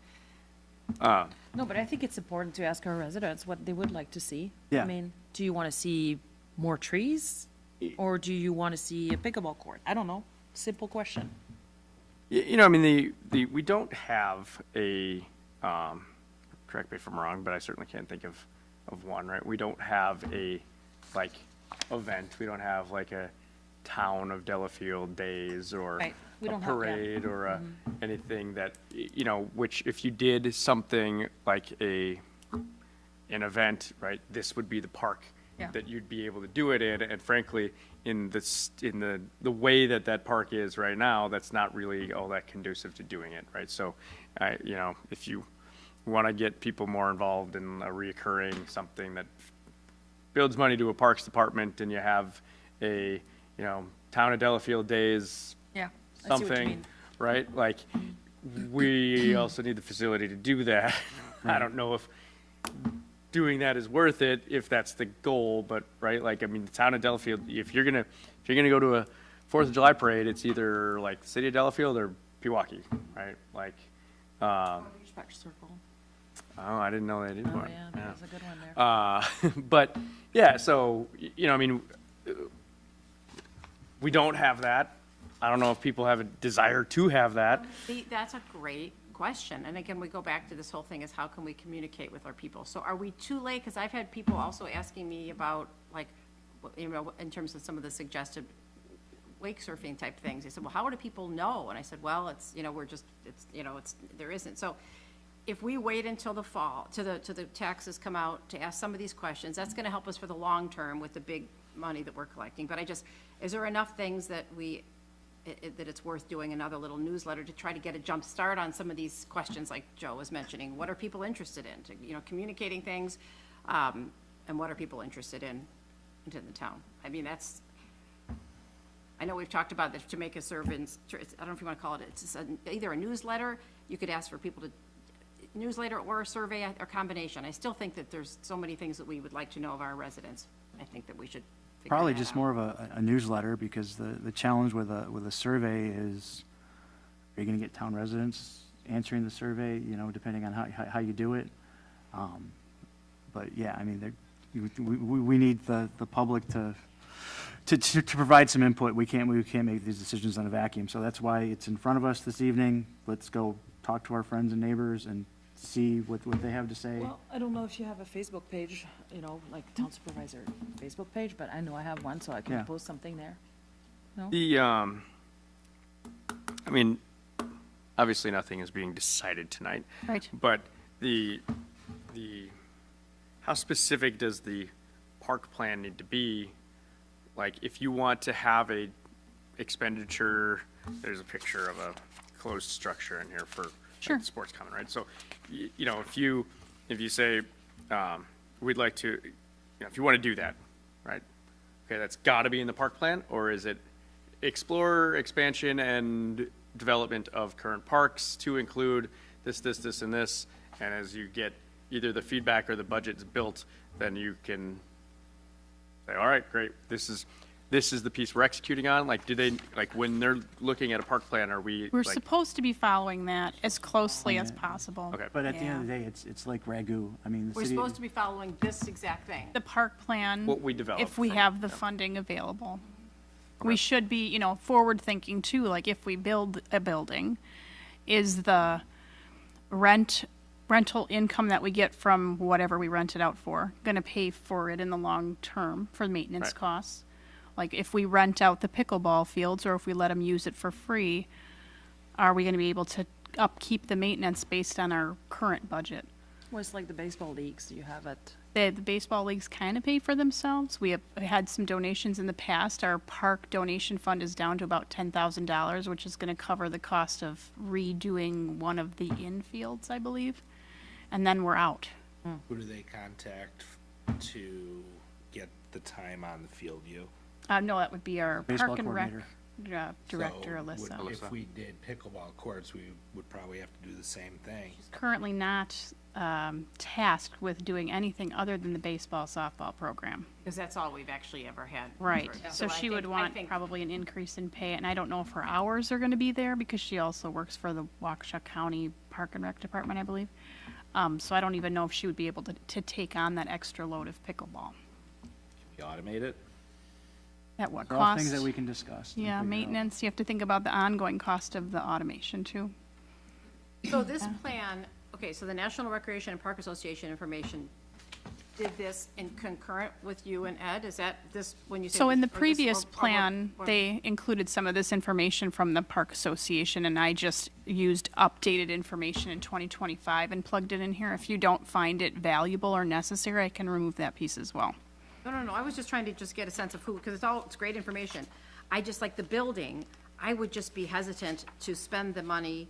No, but I think it's important to ask our residents what they would like to see. Yeah. I mean, do you want to see more trees? Or do you want to see a pickleball court? I don't know. Simple question. You know, I mean, we don't have a, correct me if I'm wrong, but I certainly can't think of one, right? We don't have a, like, event. We don't have like a town of Delafield days or Right. We a don't have that. parade or anything that, you know, which if you did something like an event, right, this would be the park Yeah. that you'd be able to do it in. And frankly, in the way that park is right now, that's not really all that conducive to doing it, right? So, you know, if you want to get people more involved in a reoccurring something that builds money to a parks department, and you have a, you know, Town of Delafield Days, Yeah. I see what you something, mean. right? Like, we also need the facility to do that. I don't know if doing that is worth it, if that's the goal, but, right, like, I mean, the town of Delafield, if you're gonna go to a Fourth of July parade, it's either like the city of Delafield or Pewaukee, right? Like, Respect circle. oh, I didn't know they did Oh, one. yeah, that was a good one there. But, yeah, so, you know, I mean, we don't have that. I don't know if people have a desire to have that. That's a great question. And again, we go back to this whole thing is how can we communicate with our people? So are we too late? Because I've had people also asking me about, like, you know, in terms of some of the suggested wake surfing type things. They said, well, how do people know? And I said, well, it's, you know, there isn't. So if we wait until the fall, to the taxes come out to ask some of these questions, that's going to help us for the long term with the big money that we're collecting. But is there enough things that that it's worth doing another little newsletter to try to get a jump start on some of these questions like Joe was mentioning? What are people interested in? You know, communicating things, and what are people interested in the town? I mean, I know we've talked about that to make a survey, I don't know if you want to call it, it's either a newsletter, you could ask for people to, newsletter or a survey or combination. I still think that there's so many things that we would like to know of our residents. I think that we should figure Probably that just out. more of a newsletter, because the challenge with a survey is, are you gonna get town residents answering the survey, you know, depending on how you do it? But yeah, I mean, we need the public to provide some input. We can't make these decisions in a vacuum, so that's why it's in front of us this evening. Let's go talk to our friends and neighbors and see what they have to say. Well, I don't know if you have a Facebook page, you know, like town supervisor Facebook page, but I know I have one, so I Yeah. can post something there. I mean, obviously nothing is being decided tonight. Right. But how specific does the park plan need to be? Like, if you want to have a expenditure, there's a picture of a closed structure in here for like, Sure. sports common, right? So, you know, if you say, we'd like to, you know, if you want to do that, right? Okay, that's got to be in the park plan, or is it explore, expansion, and development of current parks to include this, and this, and as you get either the feedback or the budget's built, then you can say, all right, great, this is the piece we're executing on? Like, do they, like, when they're looking at a park plan, are we, We're like, supposed to be following that as closely as possible. okay, But at the end of the day, it's like ragu. I mean, the We're city. supposed to be following this exact thing. The park plan. What we develop. If we have the funding available. We should be, you know, forward-thinking too, like if we build a building, is the rental income that we get from whatever we rent it out for gonna pay for it in the long term for maintenance Right. costs? Like if we rent out the pickleball fields or if we let them use it for free, are we gonna be able to upkeep the maintenance based on our current budget? Well, it's like the baseball leagues, you have it. The baseball leagues kind of pay for themselves. We have had some donations in the past. Our park donation fund is down to about $10,000, which is going to cover the cost of redoing one of the infields, I believe. And then we're out. Who do they contact to get the time on the field view? No, that would be our Baseball park and rec coordinator. director, So would- Alyssa. If we did pickleball courts, we would probably have to do the same thing. Currently not tasked with doing anything other than the baseball, softball program. Because that's all we've actually ever had. Right, for- so I she would think- I want think- probably an increase in pay, and I don't know if her hours are gonna be there, because she also works for the Waukesha County Park and Rec Department, I believe. So I don't even know if she would be able to take on that extra load of pickleball. You automate it? At what They're all things cost? that we can discuss. and Yeah, figure out. maintenance, you have to think about the ongoing cost of the automation too. So this plan, okay, so the National Recreation and Park Association information did this in concurrent with you and Ed? Is that this, when you say? So in the or this- previous or- plan, or- they included some of this information from the Park Association, and I just used updated information in 2025 and plugged it in here. If you don't find it valuable or necessary, I can remove that piece as well. No, I was just trying to just get a sense of who, because it's great information. I just, like the building, I would just be hesitant to spend the money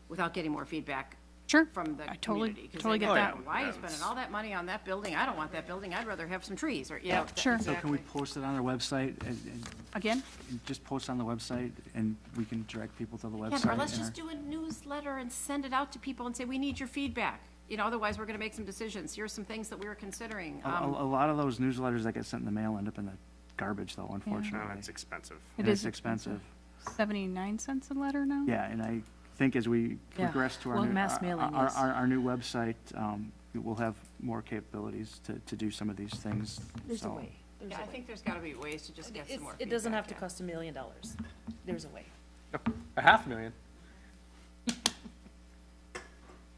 without getting more feedback Sure. from the I totally- community. 'cause totally they get go, that. Why are you spending all that money on that building? I don't want that building. I'd rather have some trees, or, you know. Sure. So can we exactly. post it on our website and Again? just post on the website and we can direct people to the Yeah, website? or let's and just do a newsletter and send it out to people and say, we need your feedback. You know, otherwise, we're gonna make some decisions. Here's some things that we were considering. A lot of those newsletters that get sent in the mail end up in the garbage though, unfortunately. No, it's expensive. And It it's is expensive. 79 cents a letter now? Yeah, and I think as we Yeah. progress to our Well, new, mass mailing is- our new website, we'll have more capabilities to do some of these things. There's a So, way. There's Yeah, a I way. think there's gotta be ways to just get some more It doesn't have to feedback, cost $1 million. There's a way. $500,000.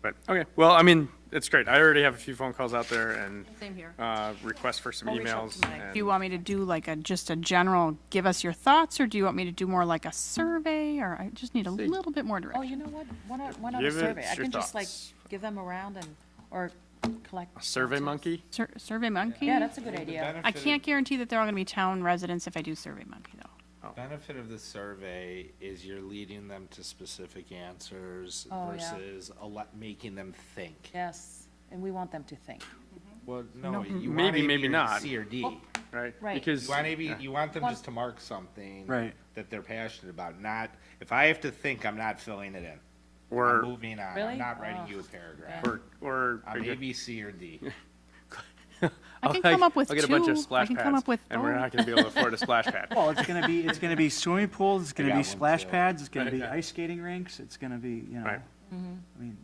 But, okay, well, I mean, it's great. I already have a few phone calls out there and, yeah. Same here. requests for some I'll reach out emails. to Mike. Do you and- want me to do like just a general, give us your thoughts, or do you want me to do more like a survey, or I just need a See. little bit more Oh, direction? you know what? Why not a Give it survey? I your can just like thoughts. give them around and, or collect. Survey answers. Monkey? Survey Monkey? Yeah, that's a good idea. I can't guarantee that they're all gonna be town residents if I do Survey Monkey, though. Benefit of the survey is you're leading them to specific answers Oh, yeah. versus making them think. Yes, and we want them to think. Well, no, you want Maybe, A, B, maybe or not. C or D. Right? Right. Because, You want A, B, yeah. you want them Well- just to mark something. Right. That they're passionate about, not, if I have to think, I'm not filling it in. Or- I'm moving on, Really? I'm not writing Oh. you a paragraph. or. I'm A, B, C, or D. I can come up with I'll get a bunch of two. splash I can pads, come up with. and we're oh, not gonna be able to afford a splash pad. Well, it's gonna be swimming pools, it's gonna got be one, splash too. pads, it's gonna Right. be ice skating rinks, it's gonna be, you know, Right. I mean,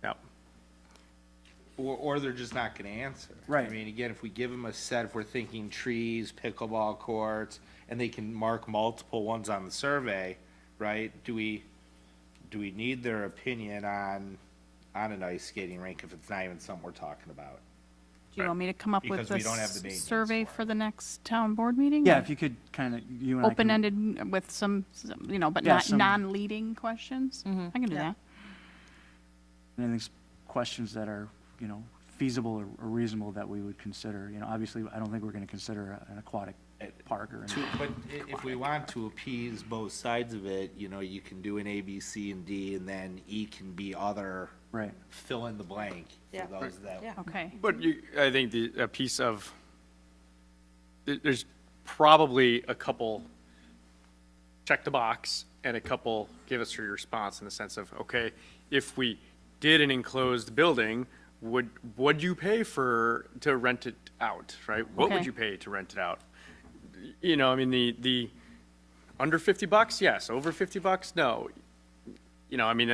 Yep. Or they're just not gonna answer. Right. I mean, again, if we give them a set, if we're thinking trees, pickleball courts, and they can mark multiple ones on the survey, right? Do we need their opinion on an ice skating rink if it's not even something we're talking about? Do you want me to come up with Because we don't have the maintenance survey for it. for the next town board meeting? yeah, Or if you could kinda, you and I can. Open-ended with some, you know, but Yeah, not some- non-leading questions? I can do Yeah. that. Anything, questions that are, you know, feasible or reasonable that we would consider, you know, obviously, I don't think we're gonna consider an aquatic park or anything. But if we want to appease both sides of it, you know, you can do an A, B, C, and D, and then E can be other, Right. fill in the blank Yeah. for those that. Yeah. Okay. But I think a piece of, there's probably a couple, check the box, and a couple give us your response in the sense of, okay, if we did an enclosed building, would you pay to rent it out, right? What would Okay. you pay to rent it out? You know, I mean, the under $50, yes, over $50, no. You know, I mean,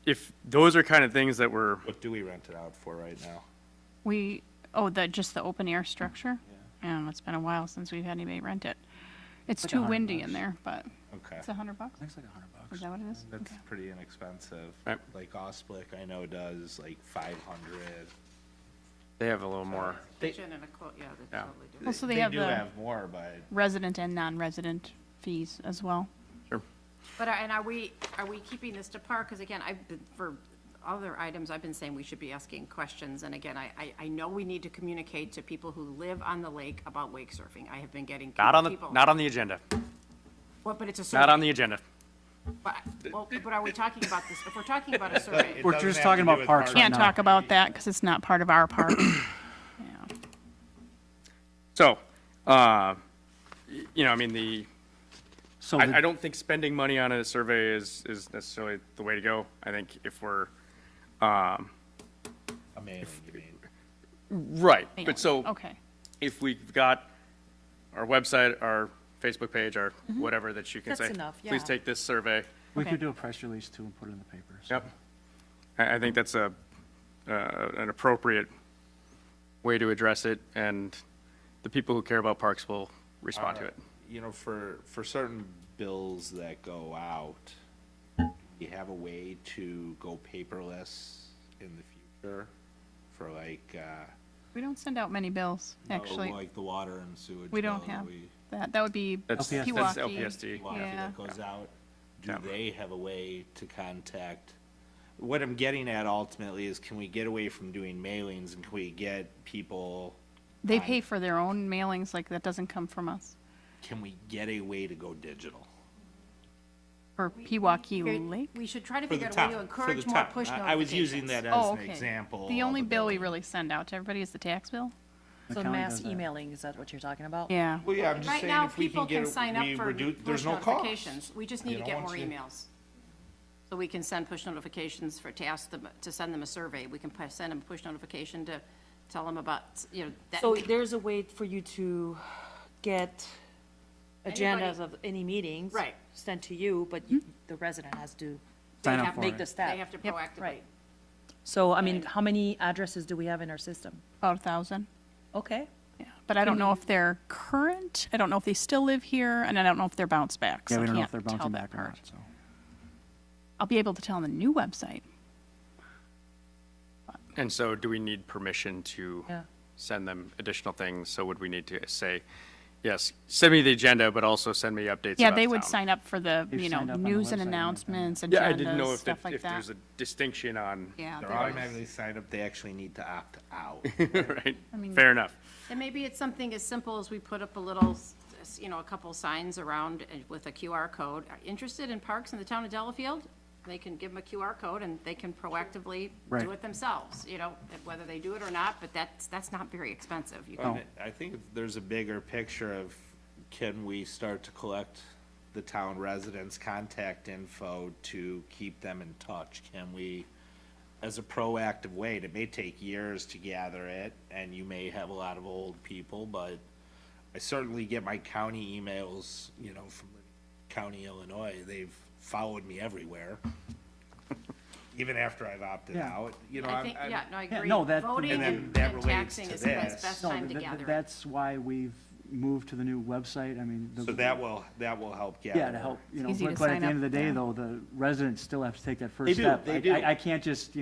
if those are kind of things that we're, What do we rent it out for right now? Just the open air structure? Yeah, it's been a while since we've had anybody rent it. It's like too $100 windy in there, but Okay. it's $100. I think it's like $100. Is that what it is? That's Okay. pretty inexpensive. Right. Like Osplick, I know does like 500. they have a little more. Kitchen and a quote, yeah, they Yeah. totally do. Well, so they have do the have more, but resident and non-resident fees as well. Sure. But, are we keeping this to par? Because again, for other items, I've been saying we should be asking questions. And again, I know we need to communicate to people who live on the lake about wake surfing. I have been getting Not on people. not on the agenda. Well, but it's a survey. Not on the agenda. But are we talking about this, if we're talking about a survey? We're doesn't just have talking to do about with parks right Can't now. talk about that because it's not part of our park. Yeah. So, you know, I mean, So I the- don't think spending money on a survey is necessarily the way to go. I think if we're, a mailing, you mean. right, Yeah. but so Okay. if we've got our website, our Facebook page, our whatever that you can That's say, enough, please yeah. take this survey. we Okay. could do a press release too and put it in the paper. so. Yep. I think that's an appropriate way to address it, and the people who care about parks will respond to it. You know, for certain bills that go out, you have a way to go paperless in the future for like, We don't send out many bills, actually. like the water and sewage. We don't bill have we- that would be That's LPSD. LPSD. Water Yeah. that goes out. Do Yeah. they have a way to contact? What I'm getting at ultimately is, can we get away from doing mailings and can we get people? They pay for their own mailings, like that doesn't come from us. Can we get a way to go digital? For Pewaukee Lake? We should try to For figure the out a way to town, for the encourage more town. push notifications. I was using that as Oh, an okay. example. The of only a bill we building. really send out to everybody is the tax bill. The So county mass does that. emailing, is that what you're talking about? Yeah. Well, yeah, I'm just Right saying now, if we people can get, can sign up we for reduce, push there's no cost. notifications. We just need You to know, get more once you- emails. So we can send push notifications to ask them, to send them a survey. We can send them a push notification to tell them about, that. So there's a way for you to get agendas of any meetings. Right. Sent to you, but the resident has to Sign up for make it. the step. They have to Yep, proactively. Right. So, I mean, how many addresses do we have in our system? About 1,000. Okay. Yeah. But I don't know if they're current. I don't know if they still live here, and I don't know if they're bounced back. Yeah, so we I don't know can't if they're tell bouncing that back or not, part. so. I'll be able to tell on the new website. And so do we need permission to Yeah. send them additional things? So would we need to say, yes, send me the agenda, but also send me updates Yeah, about they the would town? sign up for the, They've you know, signed up on the news and website and announcements, agendas, Yeah, I didn't know if, stuff like if that. there's a distinction on. Yeah, They're there is. automatically signed up, they actually need to opt out. Right, mean- fair enough. And maybe it's something as simple as we put up a little, a couple signs around with a QR code. Interested in parks in the town of Delafield? They can give them a QR code and they can proactively Right. do it themselves, whether they do it or not, but that's not very expensive. You And can- I think there's a bigger picture of, can we start to collect the town residents' contact info to keep them in touch? Can we, as a proactive way, it may take years to gather it, and you may have a lot of old people, but I certainly get my county emails, from county Illinois. They've followed me everywhere, even after I've opted Yeah. out. I think, I Yeah, agree. no, that- Voting And then and that and relates taxing to is the this. best No, time to gather it. that's why we've moved to the new website. I mean. So that will help gather. Yeah, to help, easy to but at sign the end of up, the day, yeah. though, the residents still have to take that first They do, step. they do. I can't just,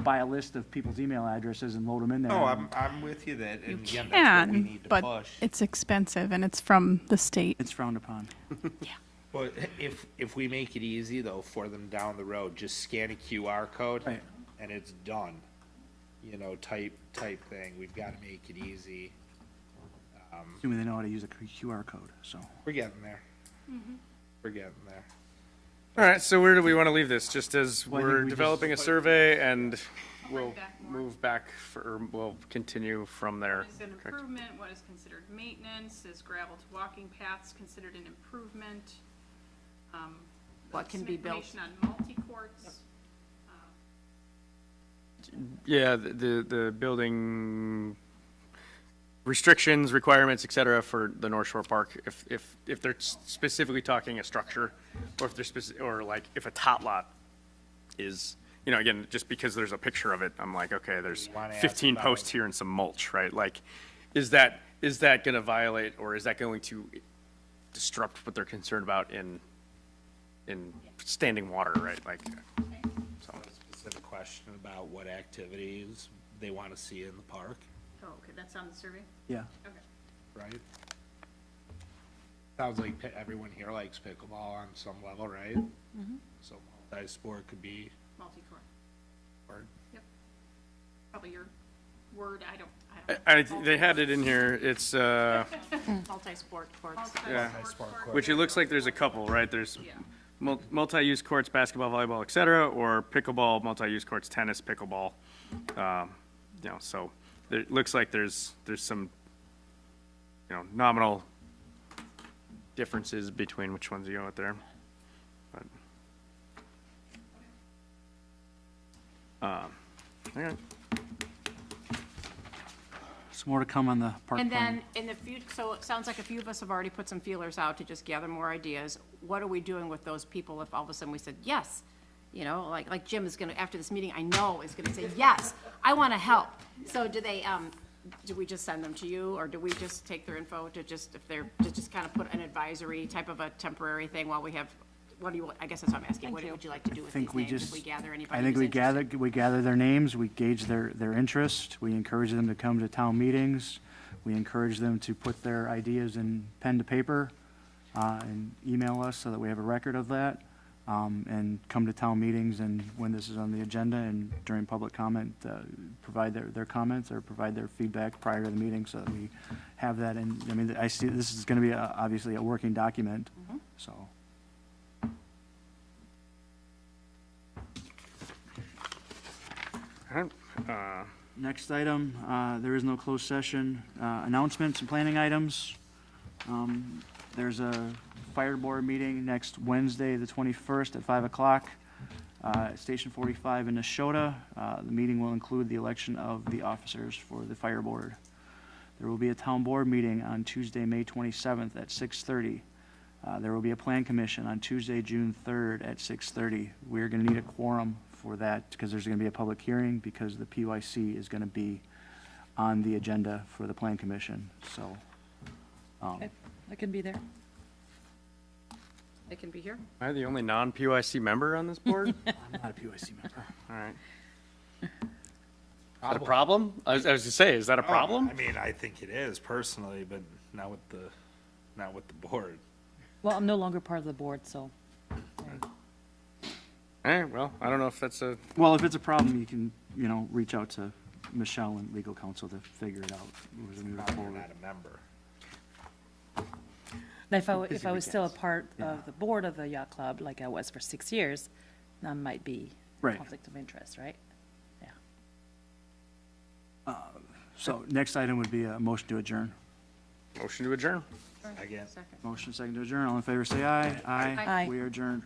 buy a list of people's email addresses and load them in there. No, and I'm with you that, You and again, that's what we can, need to but push. it's expensive, and it's from the state. It's frowned upon. Well, if we make it easy though for them down the road, just scan a QR code. Right. And it's done. Type thing. We've got to make it easy. Assuming they know how to use a QR code, so. We're getting there. We're getting there. All right, so where do we want to leave this? Just as Well, I think we're we just- developing a survey and we'll back more. move back or we'll continue from there. What is an Correct. improvement, what is considered maintenance, is gravel to walking paths considered an improvement? What can be built. Some information on multi-courts. Yeah, the building restrictions, requirements, et cetera, for the North Shore Park, if they're specifically talking a structure, or if they're or like if a tot lot is, again, just because there's a picture of it, I'm like, okay, there's You wanna ask 15 about- posts here and some mulch, right? Like, is that gonna violate, or is that going to disrupt what they're concerned about in standing water, right? Like, so. Specific question about what activities they want to see in the park, Oh, okay, that's on the survey? Yeah. Okay. right? Sounds like everyone here likes pickleball on some level, right? So multi-sport could be, Multi-court, or probably your word, I don't. They had it in here, it's, Multi-sport courts. yeah. sport court. Which it looks like there's a couple, right? There's multi-use courts, basketball, volleyball, et cetera, or pickleball, multi-use courts, tennis, pickleball. So it looks like there's some, nominal differences between which ones you go with there. But, okay. Some more to come on the park And plan. then in the future, so it sounds like a few of us have already put some feelers out to just gather more ideas. What are we doing with those people if all of a sudden we said, yes? Like Jim is gonna, after this meeting, I know is gonna say, yes, I wanna help. So do they, do we just send them to you, or do we just take their info to just, to just kind of put an advisory type of a temporary thing while we have, I guess that's what I'm asking, what would you like to do with think these we names if just- we gather I anybody think who's we interested? gather their names, we gauge their interest, we encourage them to come to town meetings, we encourage them to put their ideas in pen to paper, and email us so that we have a record of that, and come to town meetings, and when this is on the agenda and during public comment, provide their comments or provide their feedback prior to the meeting so that we have that. And, I mean, I see this is gonna be obviously a working document, so. Next item, there is no closed session. Announcements and planning items. There's a fire board meeting next Wednesday, the 21st at 5 o'clock, at Station 45 in Neshota. The meeting will include the election of the officers for the fire board. There will be a town board meeting on Tuesday, May 27th at 6:30. There will be a plan commission on Tuesday, June 3rd at 6:30. We're going to need a quorum for that because there's going to be a public hearing because the PYC is going to be on the agenda for the plan commission, so. Okay, I can be there. They can be here. Am I the only non-PYC member on this board? I'm not a PYC member. All right. Is that a problem? I was gonna say, is that a problem? I mean, I think it is personally, but not with the board. Well, I'm no longer part of the board, so. All right, well, I don't know if that's a, Well, if it's a problem, you can, reach out to Michelle and legal counsel to figure it out. We're gonna move You're forward. not a member. Now, if I Busy was still a weekends. part Yeah. of the board of the yacht club, like I was for 6 years, that might be Right. conflict of interest, right? Yeah. So next item would be a motion to adjourn. motion to adjourn. Again. Second. Motion second to adjourn. All in favor, say aye. Aye. We are adjourned.